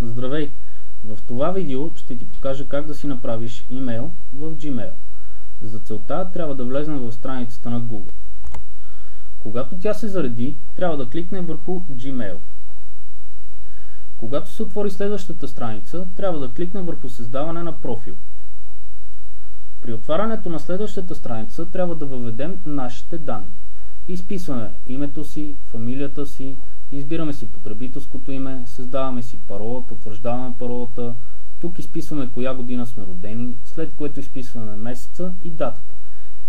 Здравей! В това видео ще ти покажа как да си направиш имейл в Gmail. За целта трябва да влезем в страницата на Google. Когато тя се зареди, трябва да кликнем върху Gmail. Когато се отвори следващата страница, трябва да кликнем върху създаване на профил. При отварянето на следващата страница трябва да въведем нашите данни. Изписваме името си, фамилията си, избираме си потребителското име, създаваме си парола, потвърждаваме паролата, тук изписваме коя година сме родени, след което изписваме месеца и датата.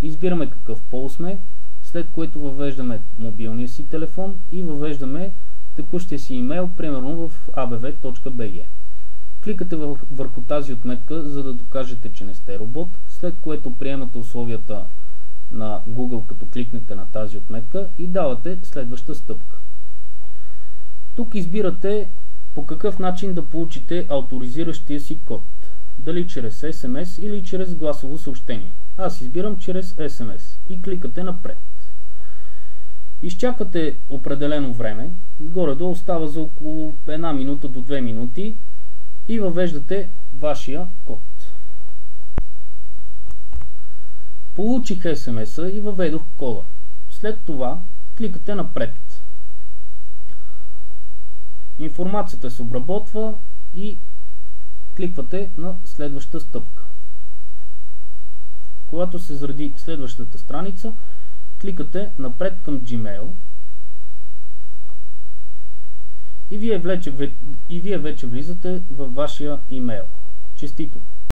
Избираме какъв пол сме, след което въвеждаме мобилния си телефон и въвеждаме текущия си имейл, примерно в abv.bg. Кликате върху тази отметка, за да докажете, че не сте робот, след което приемате условията на Google, като кликнете на тази отметка и давате следваща стъпка. Тук избирате по какъв начин да получите авторизиращия си код. Дали чрез SMS или чрез гласово съобщение. Аз избирам чрез SMS и кликате напред. Изчаквате определено време, горе-долу става за около 1 минута до 2 минути и въвеждате вашия код. Получих SMS-а и въведох кода. След това кликате напред. Информацията се обработва и кликвате на следваща стъпка. Когато се зареди следващата страница, кликате напред към Gmail и вие вече влизате във вашия имейл. Честито!